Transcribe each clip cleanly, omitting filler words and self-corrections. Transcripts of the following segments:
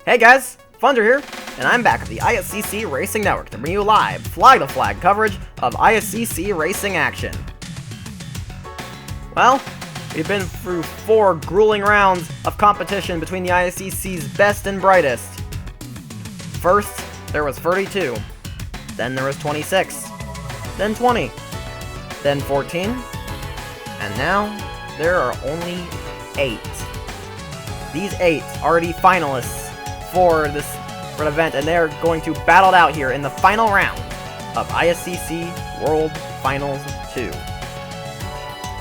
Hey guys, Funder here, and I'm back at the ISCC Racing Network to bring you live, flag-to-flag coverage of ISCC racing action. Well, we've been through 4 grueling rounds of competition between the ISCC's best and brightest. First, there was 32, then there was 26, then 20, then 14, and now there are only 8. These 8 already finalists for the event, and they're going to battle it out here in the final round of ISCC World Finals 2.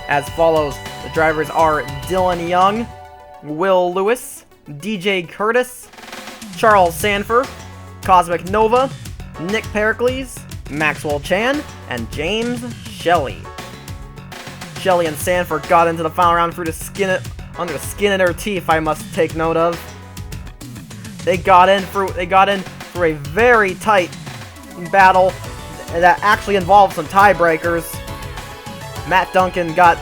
As follows, the drivers are Dylan Young, Will Lewis, DJ Curtis, Charles Sanford, Cosmic Nova, Nick Pericles, Maxwell Chan, and James Shelley. Shelley and Sanford got into the final round under the skin of their teeth, I must take note of. They got in through a very tight battle that actually involved some tiebreakers. Matt Duncan got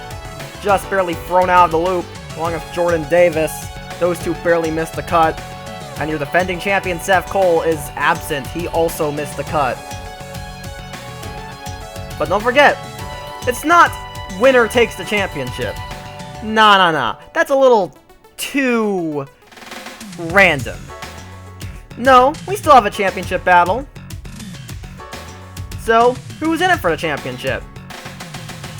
just barely thrown out of the loop, along with Jordan Davis. Those two barely missed the cut. And your defending champion Seth Cole is absent. He also missed the cut. But don't forget, it's not winner takes the championship. Nah. That's a little too random. No, we still have a championship battle. So, who's in it for the championship?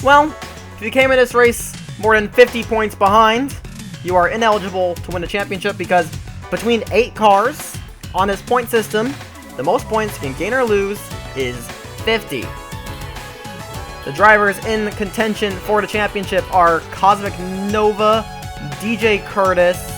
Well, if you came in this race more than 50 points behind, you are ineligible to win the championship because between 8 cars on this point system, the most points you can gain or lose is 50. The drivers in contention for the championship are Cosmic Nova, DJ Curtis,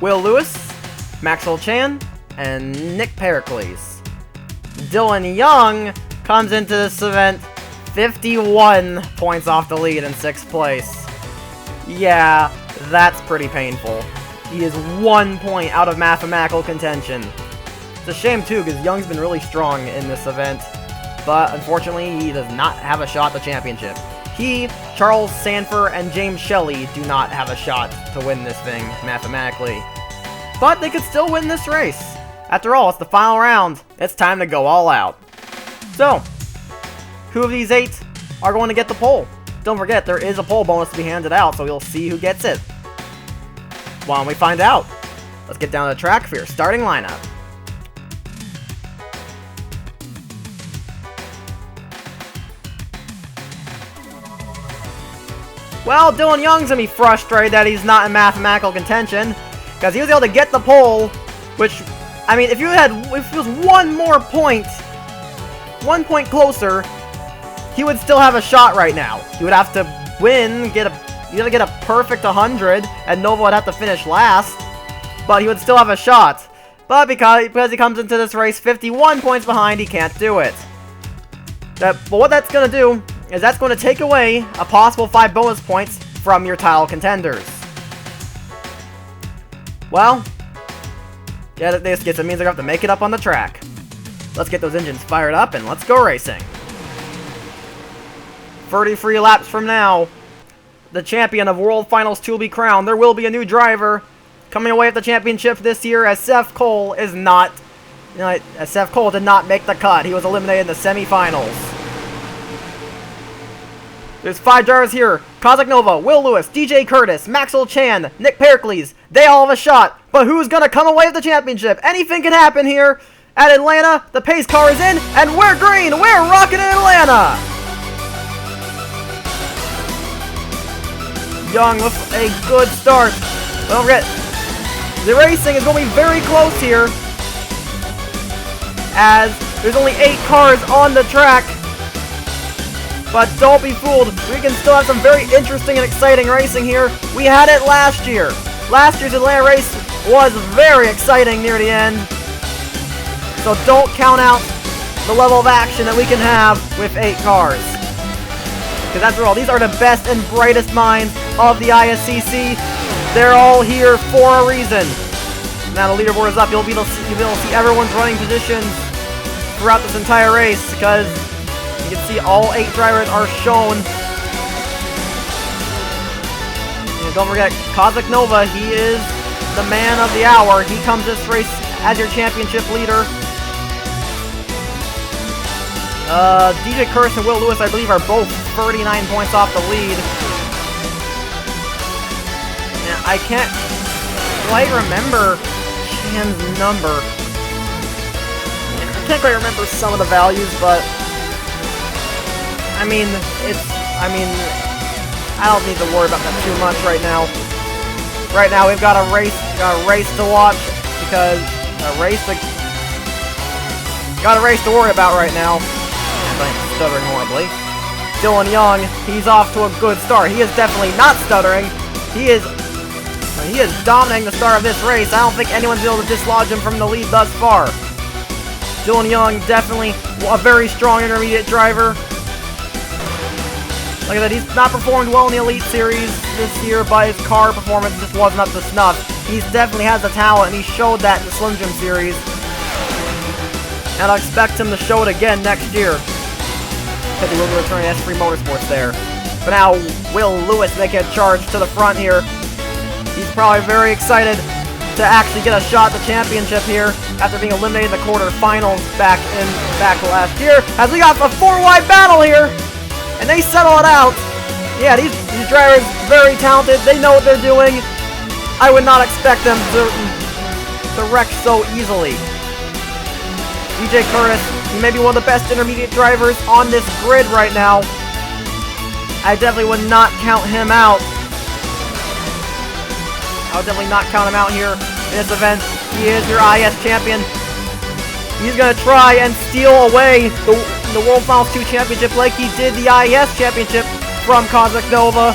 Will Lewis, Maxwell Chan, and Nick Pericles. Dylan Young comes into this event 51 points off the lead in 6th place. Yeah, that's pretty painful. He is 1 point out of mathematical contention. It's a shame too, because Young's been really strong in this event, but unfortunately he does not have a shot at the championship. He, Charles Sanford, and James Shelley do not have a shot to win this thing mathematically. But they could still win this race. After all, it's the final round. It's time to go all out. So, who of these 8 are going to get the pole? Don't forget, there is a pole bonus to be handed out, so we'll see who gets it. Why don't we find out? Let's get down to the track for your starting lineup. Well, Dylan Young's going to be frustrated that he's not in mathematical contention, because he was able to get the pole, which, I mean, if it was 1 more point, 1 point closer, he would still have a shot right now. He would have to win, get a perfect 100, and Nova would have to finish last, but he would still have a shot. But because he comes into this race 51 points behind, he can't do it. But what that's going to do is that's going to take away a possible 5 bonus points from your title contenders. Well, yeah, this means they're going to have to make it up on the track. Let's get those engines fired up and let's go racing. 33 laps from now, the champion of World Finals 2 will be crowned. There will be a new driver coming away with the championship this year, as Seth Cole is not, as Seth Cole did not make the cut. He was eliminated in the semifinals. There's 5 drivers here: Cosmic Nova, Will Lewis, DJ Curtis, Maxwell Chan, Nick Pericles. They all have a shot, but who's gonna come away with the championship? Anything can happen here. At Atlanta, the pace car is in, and we're green. We're rocking in Atlanta. Young with a good start. Don't forget, the racing is going to be very close here, as there's only 8 cars on the track. But don't be fooled, we can still have some very interesting and exciting racing here. We had it last year. Last year's Atlanta race was very exciting near the end. So don't count out the level of action that we can have with 8 cars. Because after all, these are the best and brightest minds of the ISCC. They're all here for a reason. Now the leaderboard is up. You'll be able to see everyone's running positions throughout this entire race, because you can see all 8 drivers are shown. And don't forget, Kazakh Nova, he is the man of the hour. He comes this race as your championship leader. DJ Curtis and Will Lewis, I believe, are both 39 points off the lead. And I can't quite remember Chan's number. I can't quite remember some of the values, but I mean, I don't need to worry about that too much right now. Right now, we've got a race to watch, because got a race to worry about right now. I'm stuttering horribly. Dylan Young, he's off to a good start. He is definitely not stuttering. He is dominating the start of this race. I don't think anyone's able to dislodge him from the lead thus far. Dylan Young, definitely a very strong intermediate driver. Like I said, he's not performed well in the Elite Series this year, but his car performance just wasn't up to snuff. He definitely has the talent, and he showed that in the Slim Jim Series. And I expect him to show it again next year, because he will be returning to S3 Motorsports there. But now, Will Lewis making a charge to the front here. He's probably very excited to actually get a shot at the championship here after being eliminated in the quarterfinals back last year. As we got a 4-wide battle here, and they settle it out. Yeah, these drivers very talented. They know what they're doing. I would not expect them to wreck so easily. DJ Curtis, he may be one of the best intermediate drivers on this grid right now. I definitely would not count him out. I would definitely not count him out here in this event. He is your IS champion. He's going to try and steal away the World Finals 2 championship like he did the IS championship from Kazakh Nova.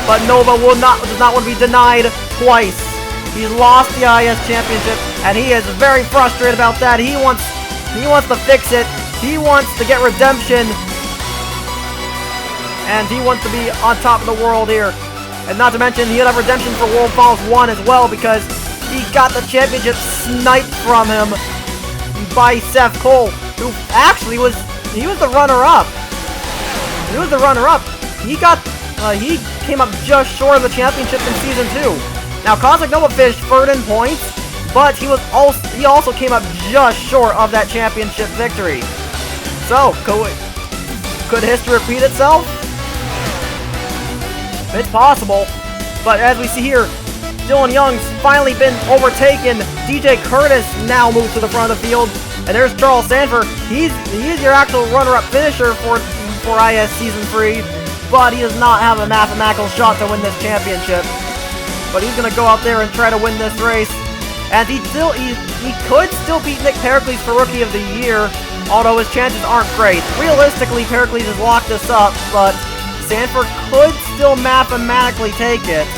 But Nova does not want to be denied twice. He's lost the IS championship, and he is very frustrated about that. He wants to fix it. He wants to get redemption. And he wants to be on top of the world here. And not to mention, he'll have redemption for World Finals 1 as well, because he got the championship sniped from him by Seth Cole, who actually was the runner-up. He was the runner-up. He came up just short of the championship in Season 2. Now, Kazakh Nova finished third in points, but he also came up just short of that championship victory. So, could history repeat itself? It's possible, but as we see here, Dylan Young's finally been overtaken. DJ Curtis now moves to the front of the field, and there's Charles Sanford. He is your actual runner-up finisher for IS Season 3, but he does not have a mathematical shot to win this championship. But he's going to go out there and try to win this race, and he could still beat Nick Pericles for Rookie of the Year, although his chances aren't great. Realistically, Pericles has locked this up, but Sanford could still mathematically take it.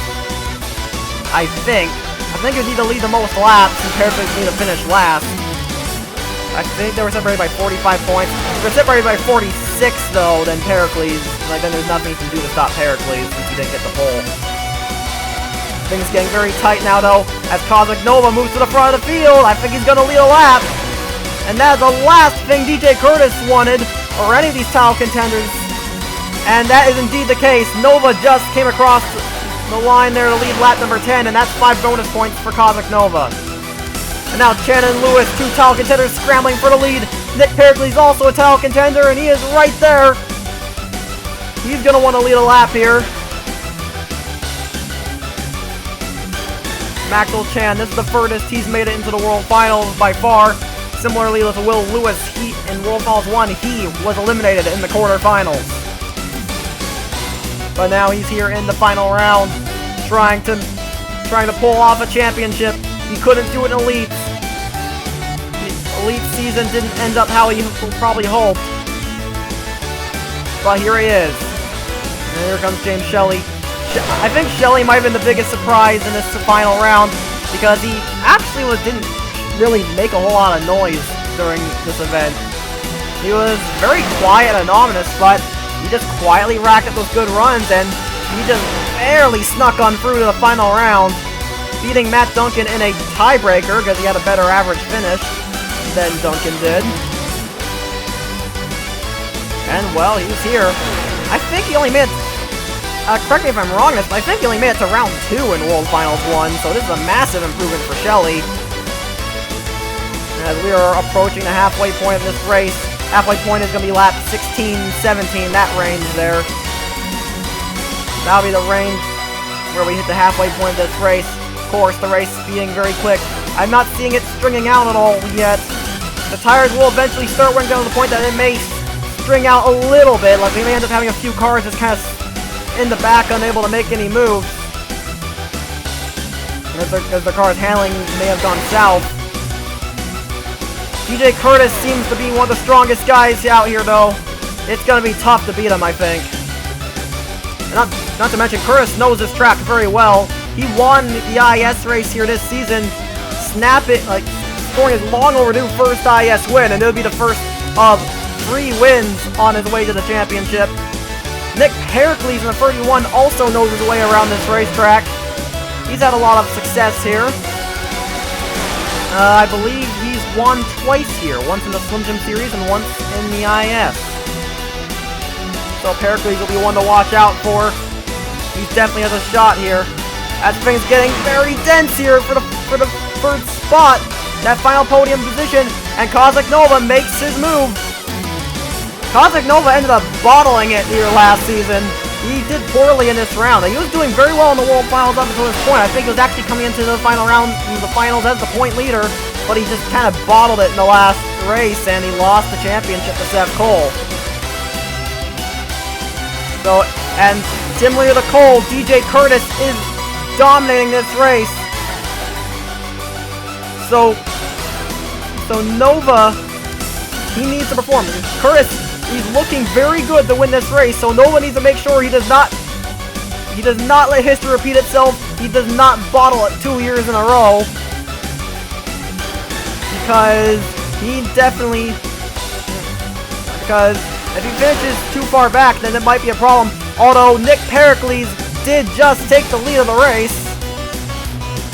I think you need to lead the most laps, and Pericles need to finish last. I think they were separated by 45 points. If they're separated by 46, though, then Pericles, then there's nothing you can do to stop Pericles since he didn't get the pole. Things getting very tight now, though, as Kazakh Nova moves to the front of the field. I think he's going to lead a lap. And that is the last thing DJ Curtis wanted, or any of these title contenders. And that is indeed the case. Nova just came across the line there to lead lap number 10, and that's 5 bonus points for Kazakh Nova. And now Shannon Lewis, 2 title contenders scrambling for the lead. Nick Pericles also a title contender, and he is right there. He's going to want to lead a lap here. Maxwell Chan, this is the furthest he's made it into the World Finals by far. Similarly with Will Lewis, in World Finals 1, he was eliminated in the quarterfinals. But now he's here in the final round, trying to pull off a championship. He couldn't do it in Elite. The Elite season didn't end up how he probably hoped. But here he is. And here comes James Shelley. I think Shelley might have been the biggest surprise in this final round, because he actually didn't really make a whole lot of noise during this event. He was very quiet and ominous, but He just quietly racked up those good runs, and he just barely snuck on through to the final round, beating Matt Duncan in a tiebreaker because he had a better average finish than Duncan did. And, well, he's here. I think he only made it, correct me if I'm wrong, but I think he only made it to round 2 in World Finals 1, so this is a massive improvement for Shelley. As we are approaching the halfway point of this race, halfway point is going to be lap 16, 17, that range there. That'll be the range where we hit the halfway point of this race. Of course, the race being very quick. I'm not seeing it stringing out at all yet. The tires will eventually start running down to the point that it may string out a little bit. Like, we may end up having a few cars just kind of in the back, unable to make any moves. As the car's handling may have gone south. DJ Curtis seems to be one of the strongest guys out here, though. It's going to be tough to beat him, I think. And not to mention, Curtis knows this track very well. He won the IS race here this season, scoring his long overdue first IS win, and it'll be the first of 3 wins on his way to the championship. Nick Pericles in the 31 also knows his way around this racetrack. He's had a lot of success here. I believe he's won twice here, once in the Slim Jim Series and once in the IS. So Pericles will be one to watch out for. He definitely has a shot here. As things getting very dense here for the third spot, that final podium position, and Kazakh Nova makes his move. Kazakh Nova ended up bottling it here last season. He did poorly in this round. He was doing very well in the World Finals up until this point. I think he was actually coming into the final round, the finals as the point leader, but he just kind of bottled it in the last race, and he lost the championship to Seth Cole. So, and similar to Cole, DJ Curtis is dominating this race. So Nova, he needs to perform. Curtis, he's looking very good to win this race, so Nova needs to make sure he does not let history repeat itself. He does not bottle it 2 years in a row, because if he finishes too far back, then it might be a problem. Although Nick Pericles did just take the lead of the race,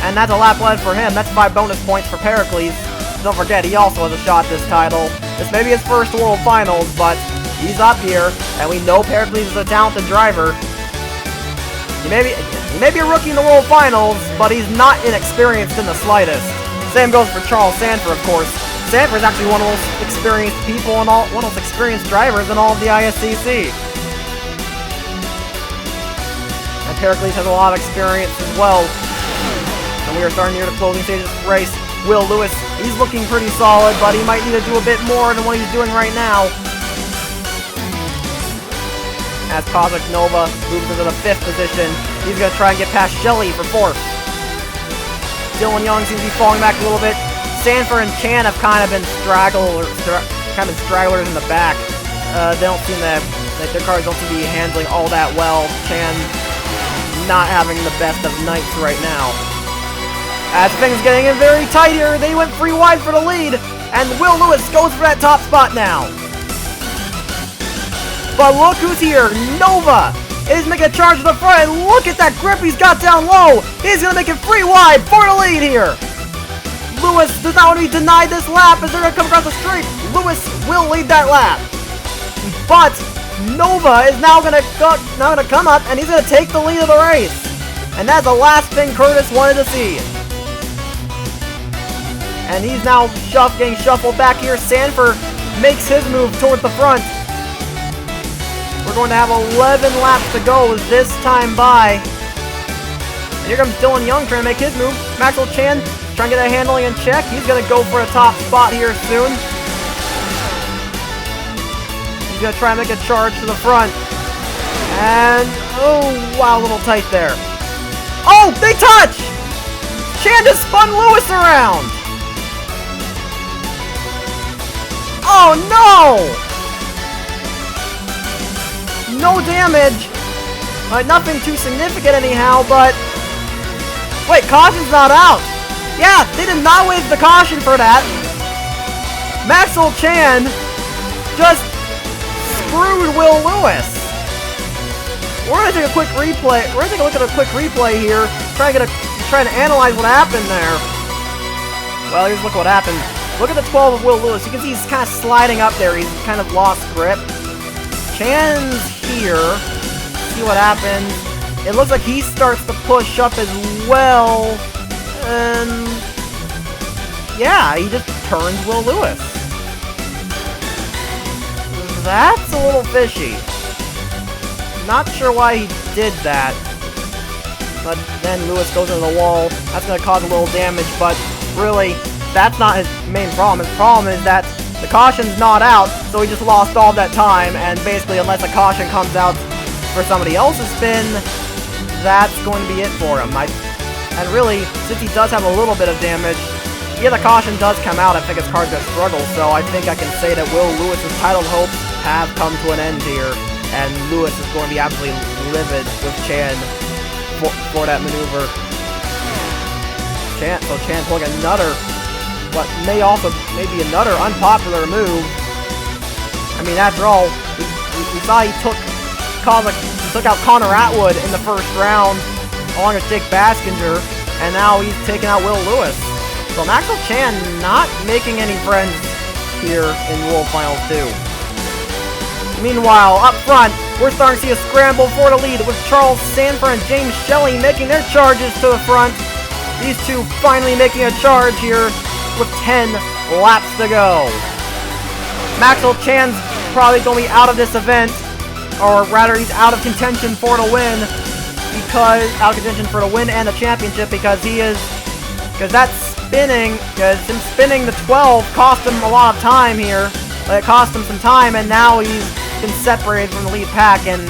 and that's a lap led for him. That's 5 bonus points for Pericles. Don't forget, he also has a shot at this title. This may be his first World Finals, but he's up here, and we know Pericles is a talented driver. He may be a rookie in the World Finals, but he's not inexperienced in the slightest. Same goes for Charles Sanford, of course. Sanford is actually one of the most experienced people and one of the most experienced drivers in all of the ISCC. And Pericles has a lot of experience as well. And we are starting near the closing stage of this race. Will Lewis, he's looking pretty solid, but he might need to do a bit more than what he's doing right now. As Kazakh Nova moves into the 5th position, he's going to try and get past Shelley for 4th. Dylan Young seems to be falling back a little bit. Sanford and Chan have kind of been stragglers in the back. They don't seem to, their cars don't seem to be handling all that well. Chan not having the best of nights right now. As things getting in very tight here, they went 3 wide for the lead, and Will Lewis goes for that top spot now. But look who's here, Nova is making a charge to the front, and look at that grip he's got down low. He's going to make it 3 wide for the lead here. Lewis does not want to be denied this lap as they're going to come across the straight. Lewis will lead that lap. But Nova is now going to come up, and he's going to take the lead of the race. And that's the last thing Curtis wanted to see. And he's now getting shuffled back here. Sanford makes his move towards the front. We're going to have 11 laps to go this time by. And here comes Dylan Young trying to make his move. Maxwell Chan trying to get that handling in check. He's going to go for a top spot here soon. He's going to try and make a charge to the front. And, oh, wow, a little tight there. Oh, they touch! Chan just spun Lewis around. Oh, no! No damage. Nothing too significant anyhow, but... Wait, caution's not out. Yeah, they did not waive the caution for that. Maxwell Chan just screwed Will Lewis. We're gonna take a quick replay. We're gonna take a look at a quick replay here. Try to analyze what happened there. Well, here's look what happened. Look at the 12 of Will Lewis. You can see he's kind of sliding up there. He's kind of lost grip. Chan's here. See what happens. It looks like he starts to push up as well. And yeah, he just turns Will Lewis. That's a little fishy. Not sure why he did that. But then Lewis goes into the wall. That's going to cause a little damage, but really, that's not his main problem. His problem is that the caution's not out, so he just lost all that time, and basically, unless a caution comes out for somebody else's spin, that's going to be it for him. And really, since he does have a little bit of damage, yeah, the caution does come out. I think his card's going to struggle, so I think I can say that Will Lewis's title hopes have come to an end here, and Lewis is going to be absolutely livid with Chan for that maneuver. So Chan's pulling another, what may be another unpopular move. I mean, after all, we saw he took out Connor Atwood in the first round, along with Jake Baskinger, and now he's taking out Will Lewis. So Maxwell Chan not making any friends here in World Finals 2. Meanwhile, up front, we're starting to see a scramble for the lead with Charles Sanford and James Shelley making their charges to the front. These two finally making a charge here with 10 laps to go. Maxwell Chan's probably going to be out of this event, or rather he's out of contention for the win, and the championship, because that spinning, because him spinning the 12 cost him a lot of time here. It cost him some time, and now he's been separated from the lead pack, and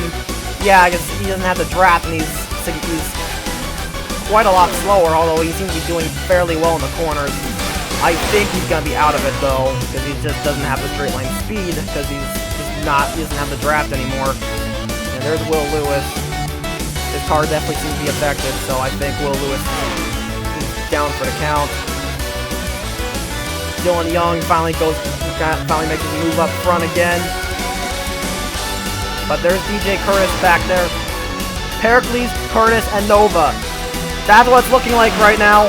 yeah, I guess he doesn't have the draft, and he's quite a lot slower, although he seems to be doing fairly well in the corners. I think he's going to be out of it, though, because he just doesn't have the straight line speed, because he doesn't have the draft anymore. And there's Will Lewis. His car definitely seems to be affected, so I think Will Lewis is down for the count. Dylan Young finally makes his move up front again. But there's DJ Curtis back there. Pericles, Curtis, and Nova. That's what it's looking like right now.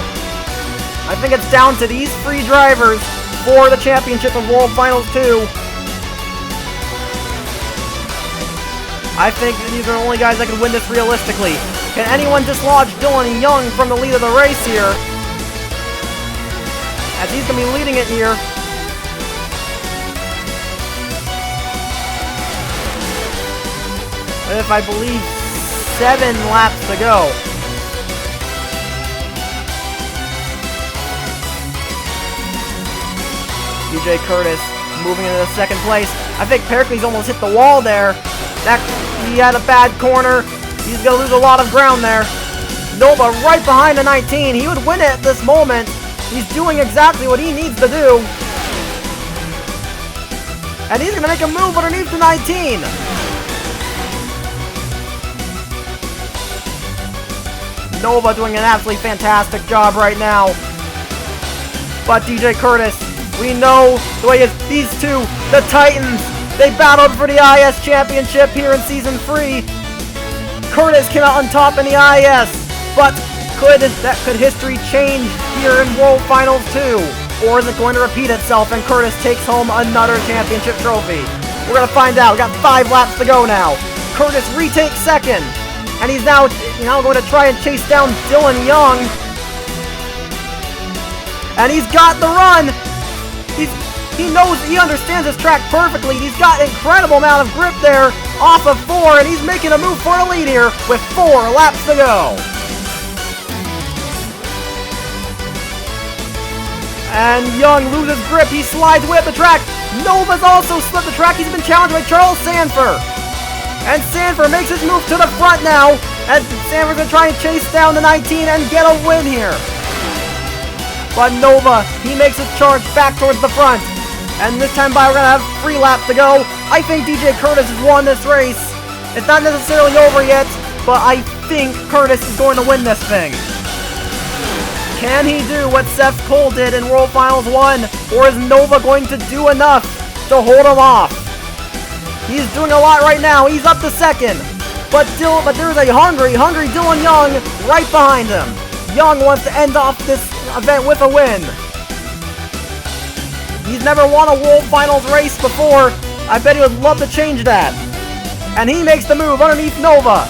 I think it's down to these three drivers for the championship of World Finals 2. I think these are the only guys that can win this realistically. Can anyone dislodge Dylan Young from the lead of the race here? As he's going to be leading it here. With, I believe, 7 laps to go. DJ Curtis moving into the second place. I think Pericles almost hit the wall there. He had a bad corner. He's going to lose a lot of ground there. Nova right behind the 19. He would win it at this moment. He's doing exactly what he needs to do. And he's going to make a move underneath the 19. Nova doing an absolutely fantastic job right now. But DJ Curtis, we know the way these two, the Titans, they battled for the IS Championship here in Season 3. Curtis came out on top in the IS, but could history change here in World Finals 2? Or is it going to repeat itself and Curtis takes home another championship trophy? We're going to find out. We got 5 laps to go now. Curtis retakes second, and he's now going to try and chase down Dylan Young. And he's got the run. He understands this track perfectly. He's got an incredible amount of grip there off of 4, and he's making a move for a lead here with 4 laps to go. And Young loses grip. He slides away at the track. Nova's also slipped the track. He's been challenged by Charles Sanford. And Sanford makes his move to the front now. And Sanford's going to try and chase down the 19 and get a win here. But Nova, he makes his charge back towards the front. And this time by, we're going to have 3 laps to go. I think DJ Curtis has won this race. It's not necessarily over yet, but I think Curtis is going to win this thing. Can he do what Seth Cole did in World Finals 1? Or is Nova going to do enough to hold him off? He's doing a lot right now. He's up to second. But there's a hungry Dylan Young right behind him. Young wants to end off this event with a win. He's never won a World Finals race before. I bet he would love to change that. And he makes the move underneath Nova.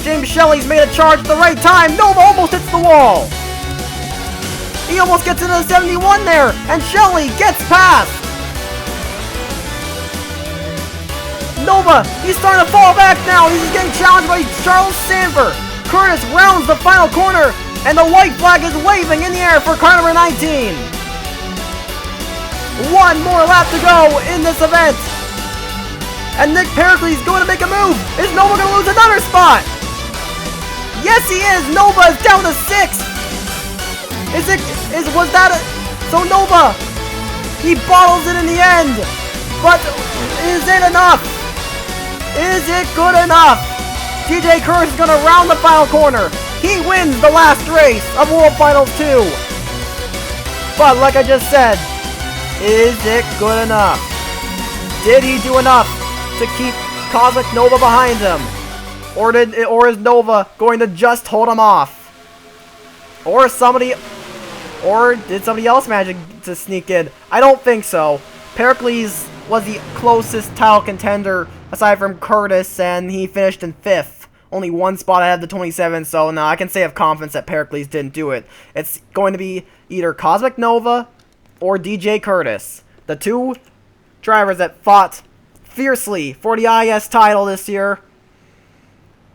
James Shelley's made a charge at the right time. Nova almost hits the wall. He almost gets into the 71 there, and Shelley gets past. Nova, he's starting to fall back now. He's getting challenged by Charles Sanford. Curtis rounds the final corner, and the white flag is waving in the air for car number 19. One more lap to go in this event. And Nick Pericles going to make a move. Is Nova going to lose another spot? Yes, he is. Nova is down to 6. Was that so Nova, he bottles it in the end, but is it enough? Is it good enough? DJ Curtis is going to round the final corner. He wins the last race of World Finals 2. But like I just said, is it good enough? Did he do enough to keep Cosmic Nova behind him? Or is Nova going to just hold him off? Or did somebody else manage to sneak in? I don't think so. Pericles was the closest title contender aside from Curtis, and he finished in 5th. Only one spot ahead of the 27, so no, I can say with confidence that Pericles didn't do it. It's going to be either Cosmic Nova or DJ Curtis. The two drivers that fought fiercely for the IS title this year.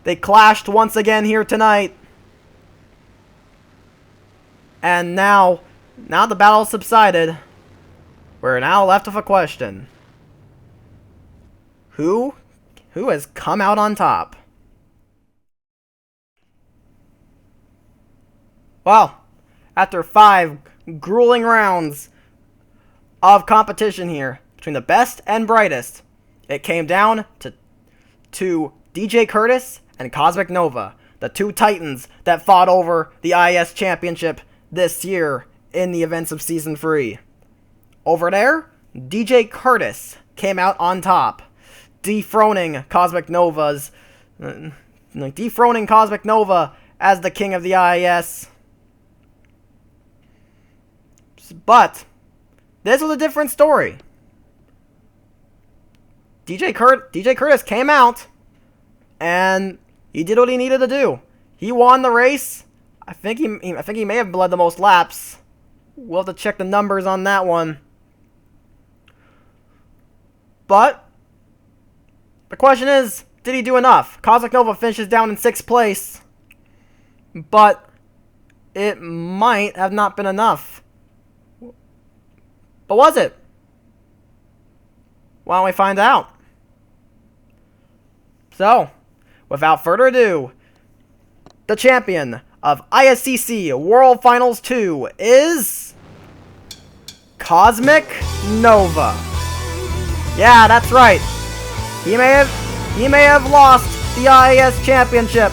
They clashed once again here tonight. And now the battle subsided. We're now left with a question. Who has come out on top? Well, after 5 grueling rounds of competition here between the best and brightest, it came down to DJ Curtis and Cosmic Nova, the two titans that fought over the IS Championship this year in the events of Season 3. Over there, DJ Curtis came out on top, dethroning Cosmic Nova as the king of the IS. But this was a different story. DJ Curtis came out, and he did what he needed to do. He won the race. I think he may have led the most laps. We'll have to check the numbers on that one. But the question is, did he do enough? Cosmic Nova finishes down in 6th place, but it might have not been enough. But was it? Why don't we find out? So, without further ado, the champion of ISCC World Finals 2 is Cosmic Nova. Yeah, that's right. He may have lost the IS Championship,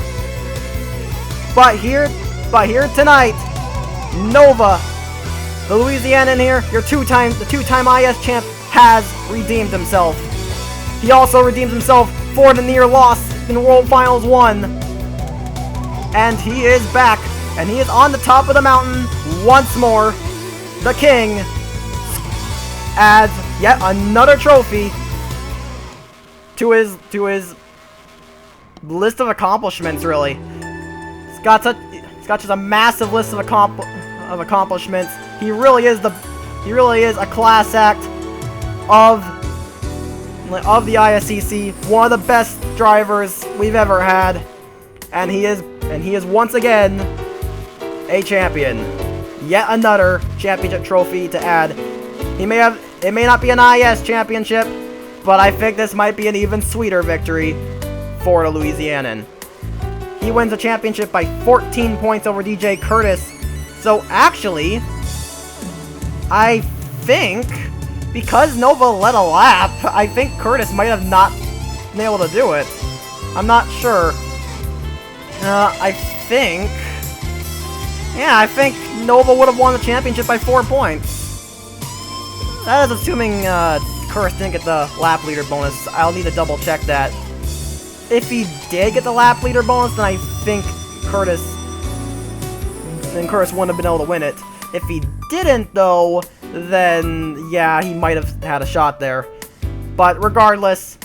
but here tonight, Nova, the Louisianan here, the two-time IS champ, has redeemed himself. He also redeemed himself for the near loss in World Finals 1. And he is back, and he is on the top of the mountain once more. The king adds yet another trophy to his list of accomplishments. Really, he's got just a massive list of accomplishments. He really is a class act of the ISCC, one of the best drivers we've ever had, and he is once again a champion. Yet another championship trophy to add. It may not be an IS championship, but I think this might be an even sweeter victory for the Louisianan. He wins the championship by 14 points over DJ Curtis. So actually, I think because Nova led a lap, I think Curtis might have not been able to do it. I'm not sure. I think Nova would have won the championship by 4 points. That is assuming Curtis didn't get the lap leader bonus. I'll need to double check that. if he did get the lap leader bonus, then I think Curtis wouldn't have been able to win it. If he didn't, though, then yeah, he might have had a shot there. But regardless,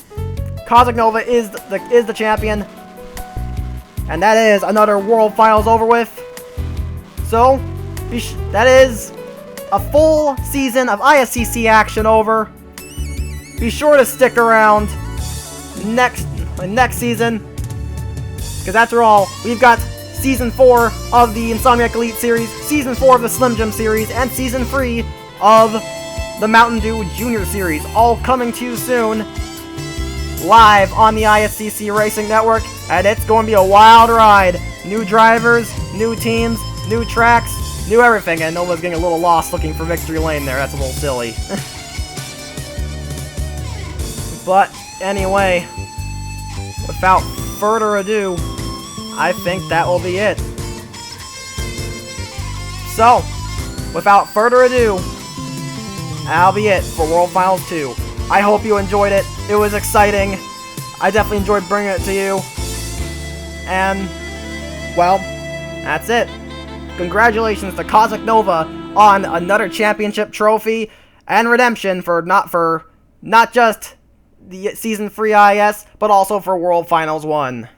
Cosmic Nova is the champion, and that is another World Finals over with. So that is a full season of ISCC action over. Be sure to stick around next season, because after all, we've got Season 4 of the Insomniac Elite Series, Season 4 of the Slim Jim Series, and Season 3 of the Mountain Dew Junior Series, all coming to you soon, live on the ISCC Racing Network, and it's going to be a wild ride. New drivers, new teams, new tracks, new everything, and Nova's getting a little lost looking for Victory Lane there. That's a little silly. But anyway, without further ado, I think that will be it. So, without further ado, that'll be it for World Finals 2. I hope you enjoyed it. It was exciting. I definitely enjoyed bringing it to you. And, well, that's it. Congratulations to Cosmic Nova on another championship trophy and redemption for not just the Season 3 IS, but also for World Finals 1.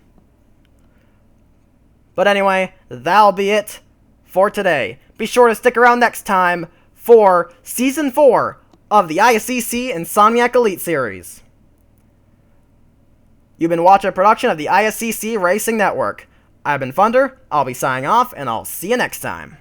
But anyway, that'll be it for today. Be sure to stick around next time for Season 4 of the ISCC Insomniac Elite Series. You've been watching a production of the ISCC Racing Network. I've been Thunder, I'll be signing off, and I'll see you next time.